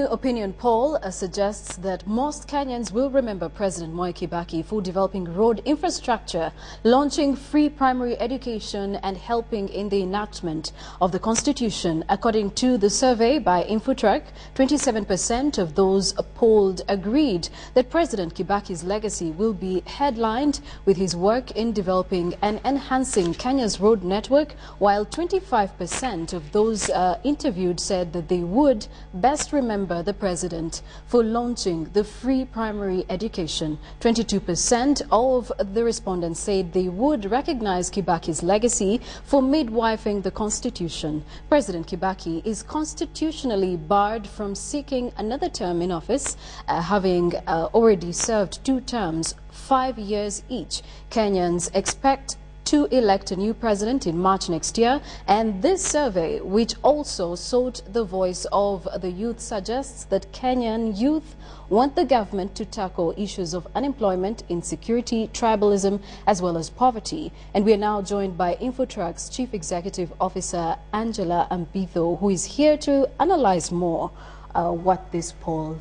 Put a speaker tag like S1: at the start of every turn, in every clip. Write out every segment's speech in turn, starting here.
S1: opinion poll suggests that most Kenyans will remember President Kibaki for developing road infrastructure, launching free primary education and helping in the enactment of the Constitution. According to the survey by Infotrak, 27% of those polled agreed that President Kibaki's legacy will be headlined with his work in developing and enhancing Kenya's road network, while 25% of those interviewed said that they would best remember the president for launching the free primary education. 22% of the respondents said they would recognize Kibaki's legacy for midwifing the Constitution. President Kibaki is constitutionally barred from seeking another term in office, having already served 2 terms, 5 years each. Kenyans expect to elect a new president in March next year, and this survey, which also sought the voice of the youth, suggests that Kenyan youth want the government to tackle issues of unemployment, insecurity, tribalism, as well as poverty. And we are now joined by Infotrak's Chief Executive Officer, Angela Ambitho, who is here to analyze more what this poll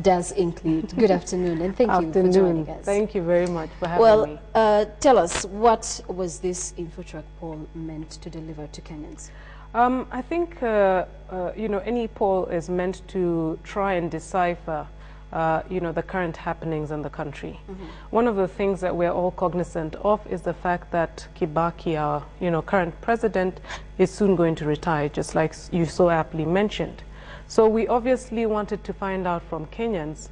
S1: does include. Good afternoon, and thank you for joining us.
S2: Thank you very much for having me.
S1: Tell us, what was this Infotrak poll meant to deliver to Kenyans?
S2: I think, you know, any poll is meant to try and decipher, you know, the current happenings in the country. One of the things that we're all cognizant of is the fact that Kibaki, our, you know, current president, is soon going to retire, just like you so aptly mentioned. So we obviously wanted to find out from Kenyans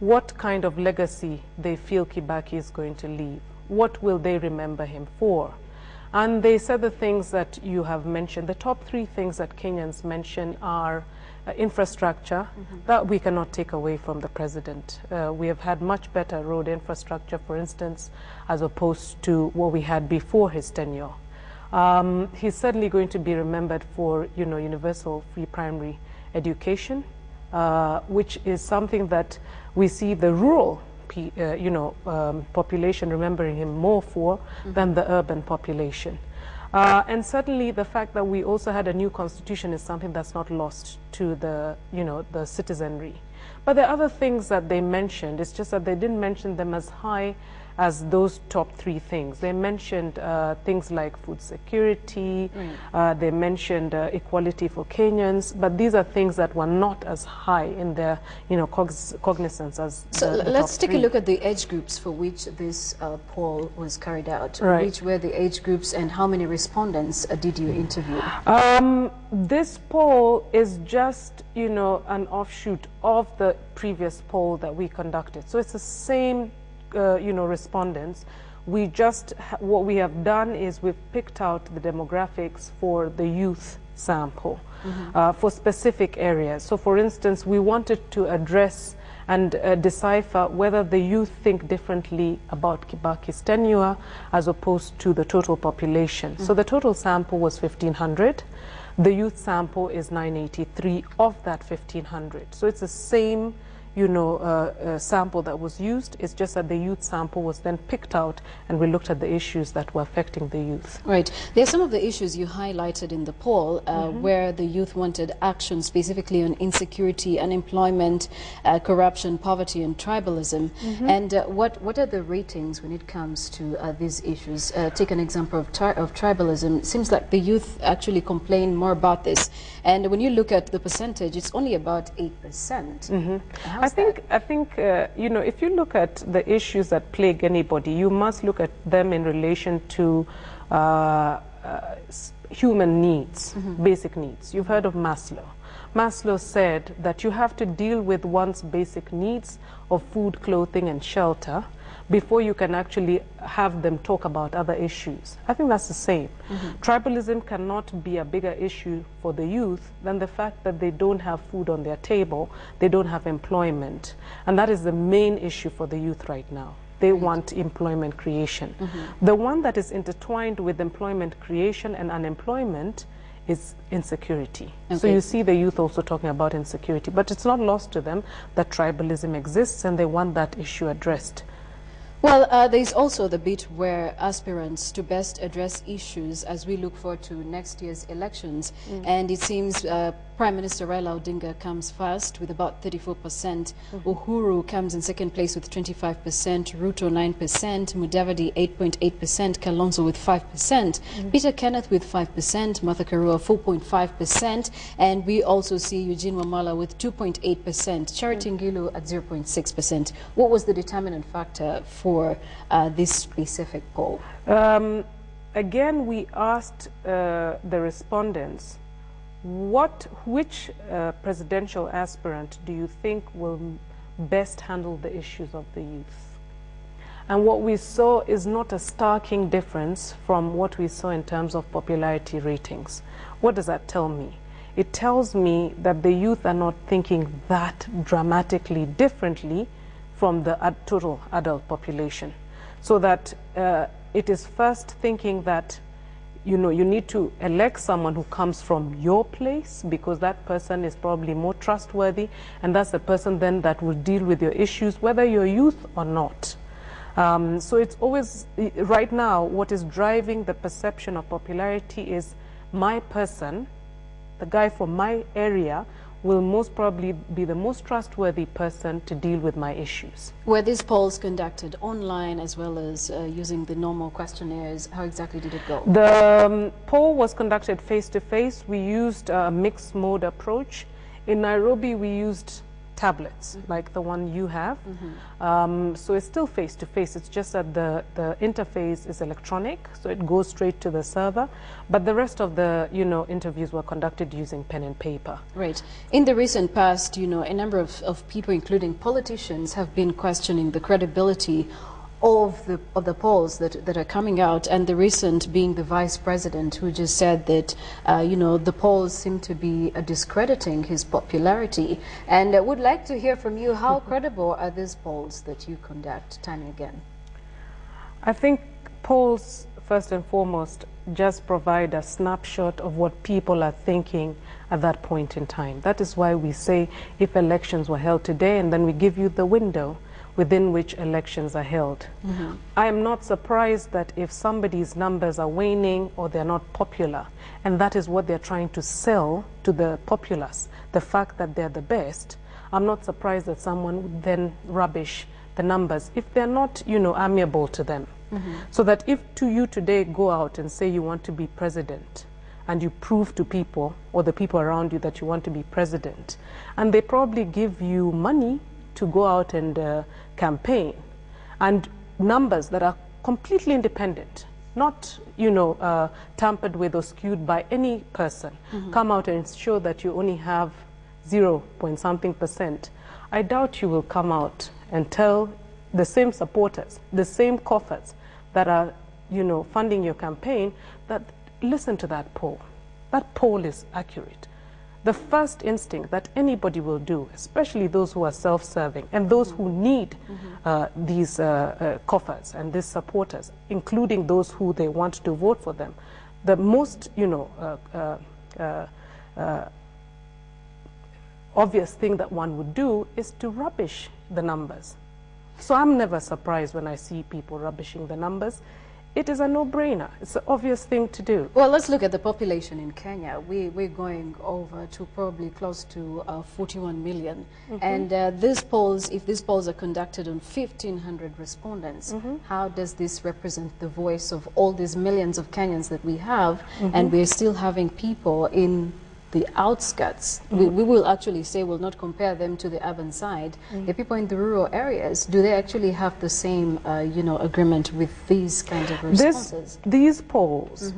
S2: what kind of legacy they feel Kibaki is going to leave. What will they remember him for? And they said the things that you have mentioned. The top 3 things that Kenyans mention are infrastructure, that we cannot take away from the president. We have had much better road infrastructure, for instance, as opposed to what we had before his tenure. He's certainly going to be remembered for, you know, universal free primary education, which is something that we see the rural you know, population remembering him more for than the urban population. And certainly the fact that we also had a new constitution is something that's not lost to the, you know, the citizenry. But the other things that they mentioned, it's just that they didn't mention them as high as those top 3 things. They mentioned things like food security, they mentioned equality for Kenyans, but these are things that were not as high in their, you know, cognizance as
S1: So
S2: the
S1: let's
S2: top
S1: take
S2: 3.
S1: a look at the age groups for which this poll was carried out.
S2: Right.
S1: Which were the age groups and how many respondents did you interview?
S2: This poll is just, you know, an offshoot of the previous poll that we conducted. So it's the same you know, respondents. We just, what we have done is we've picked out the demographics for the youth sample for specific areas. So for instance, we wanted to address and decipher whether the youth think differently about Kibaki's tenure as opposed to the total population. So the total sample was 1,500. The youth sample is 983 of that 1,500. So it's the same, you know, sample that was used. It's just that the youth sample was then picked out and we looked at the issues that were affecting the youth.
S1: Right. There are some of the issues you highlighted in the poll where the youth wanted action specifically on insecurity, unemployment, corruption, poverty and tribalism. And what are the ratings when it comes to these issues? Take an example of tribalism. It seems like the youth actually complain more about this. And when you look at the percentage, it's only about 8%. I
S2: think you know, if you look at the issues that plague anybody, you must look at them in relation to human needs, basic needs. You've heard of Maslow. Maslow said that you have to deal with one's basic needs of food, clothing, and shelter before you can actually have them talk about other issues. I think that's the same. Tribalism cannot be a bigger issue for the youth than the fact that they don't have food on their table, they don't have employment. And that is the main issue for the youth right now. They want employment creation. The one that is intertwined with employment creation and unemployment is insecurity. So you see the youth also talking about insecurity, but it's not lost to them that tribalism exists and they want that issue addressed.
S1: Well, there's also the bit where aspirants to best address issues as we look forward to next year's elections. And it seems Prime Minister Raila Odinga comes first with about 34%. Uhuru comes in second place with 25%, Ruto 9%, Mudavadi 8.8%, Kalonzo with 5%, Peter Kenneth with 5%, Martha Karua 4.5%, and we also see Eugene Wamala with 2.8%, Charity Ngilu at 0.6%. What was the determinant factor for this specific poll?
S2: Again, we asked the respondents, which presidential aspirant do you think will best handle the issues of the youth? And what we saw is not a starking difference from what we saw in terms of popularity ratings. What does that tell me? It tells me that the youth are not thinking that dramatically differently from the total adult population. So that it is first thinking that, you know, you need to elect someone who comes from your place because that person is probably more trustworthy, and that's the person then that will deal with your issues, whether you're youth or not. So it's always, right now, what is driving the perception of popularity is my person, the guy from my area, will most probably be the most trustworthy person to deal with my issues.
S1: Were these polls conducted online as well as using the normal questionnaires? How exactly did it go?
S2: The poll was conducted face-to-face. We used a mixed mode approach. In Nairobi, we used tablets like the one you have. So it's still face-to-face. It's just that the interface is electronic, so it goes straight to the server. But the rest of the, interviews were conducted using pen and paper.
S1: Right. In the recent past, a number of people, including politicians, have been questioning the credibility of the polls that are coming out, and the recent being the vice president, who just said that the polls seem to be discrediting his popularity. And I would like to hear from you, how credible are these polls that you conduct time and again?
S2: I think polls, first and foremost, just provide a snapshot of what people are thinking at that point in time. That is why we say if elections were held today, and then we give you the window within which elections are held. I am not surprised that if somebody's numbers are waning or they're not popular, and that is what they're trying to sell to the populace, the fact that they're the best, I'm not surprised that someone would then rubbish the numbers if they're not, amiable to them. So that if you today go out and say you want to be president, and you prove to people or the people around you that you want to be president, and they probably give you money to go out and campaign, and numbers that are completely independent, not tampered with or skewed by any person, come out and show that you only have 0.something%, I doubt you will come out and tell the same supporters, the same coffers that are funding your campaign, that listen to that poll. That poll is accurate. The first instinct that anybody will do, especially those who are self-serving and those who need these coffers and these supporters, including those who they want to vote for them, the most obvious thing that one would do is to rubbish the numbers. So I'm never surprised when I see people rubbishing the numbers. It is a no-brainer. It's an obvious thing to do.
S1: Well, let's look at the population in Kenya. We're going over to probably close to 41 million. And these polls, if these polls are conducted on 1,500 respondents, how does this represent the voice of all these millions of Kenyans that we have? And we're still having people in the outskirts. We will actually say we'll not compare them to the urban side. The people in the rural areas, do they actually have the same agreement with these kind of responses?
S2: These polls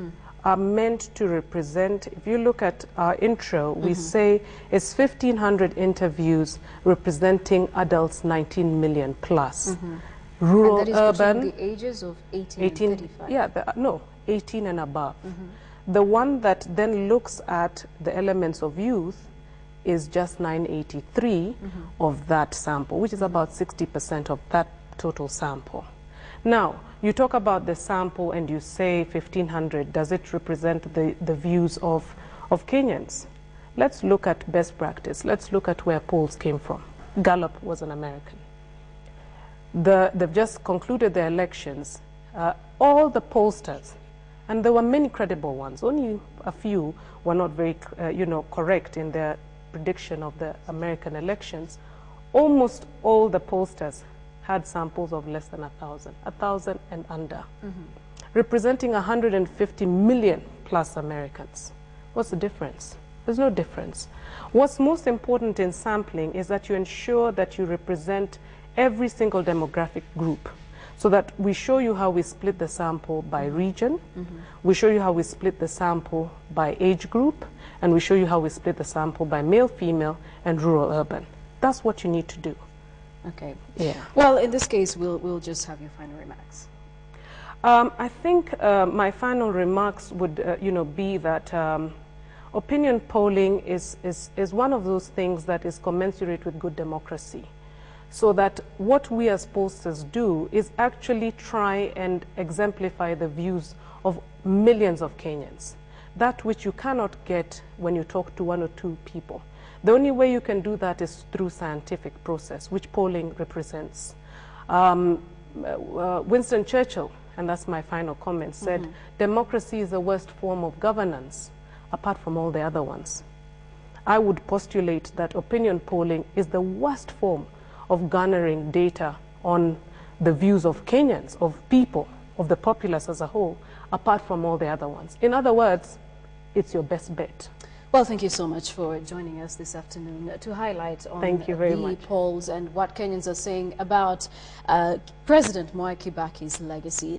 S2: are meant to represent, if you look at our intro, we say it's 1,500 interviews representing adults 19 million plus. Rural,
S1: and that is
S2: urban,
S1: the ages of 18 and 35.
S2: Yeah, 18 and above. The one that then looks at the elements of youth is just 983 of that sample, which is about 60% of that total sample. Now, you talk about the sample and you say 1,500, does it represent the views of Kenyans? Let's look at best practice. Let's look at where polls came from. Gallup was an American. They've just concluded their elections. All the pollsters, and there were many credible ones, only a few were not very, correct in their prediction of the American elections. Almost all the pollsters had samples of less than 1,000 and under, representing 150 million plus Americans. What's the difference? There's no difference. What's most important in sampling is that you ensure that you represent every single demographic group, so that we show you how we split the sample by region, we show you how we split the sample by age group, and we show you how we split the sample by male, female, and rural, urban. That's what you need to do.
S1: Okay.
S2: Yeah.
S1: Well, in this case, we'll just have your final remarks.
S2: I think my final remarks would, be that opinion polling is one of those things that is commensurate with good democracy. So that what we as pollsters do is actually try and exemplify the views of millions of Kenyans. That which you cannot get when you talk to one or two people. The only way you can do that is through scientific process, which polling represents. Winston Churchill, and that's my final comment, said, democracy is the worst form of governance, apart from all the other ones. I would postulate that opinion polling is the worst form of garnering data on the views of Kenyans, of people, of the populace as a whole, apart from all the other ones. In other words, it's your best bet.
S1: Well, thank you so much for joining us this afternoon to highlight on the polls and what Kenyans are saying about President Mwai Kibaki's legacy.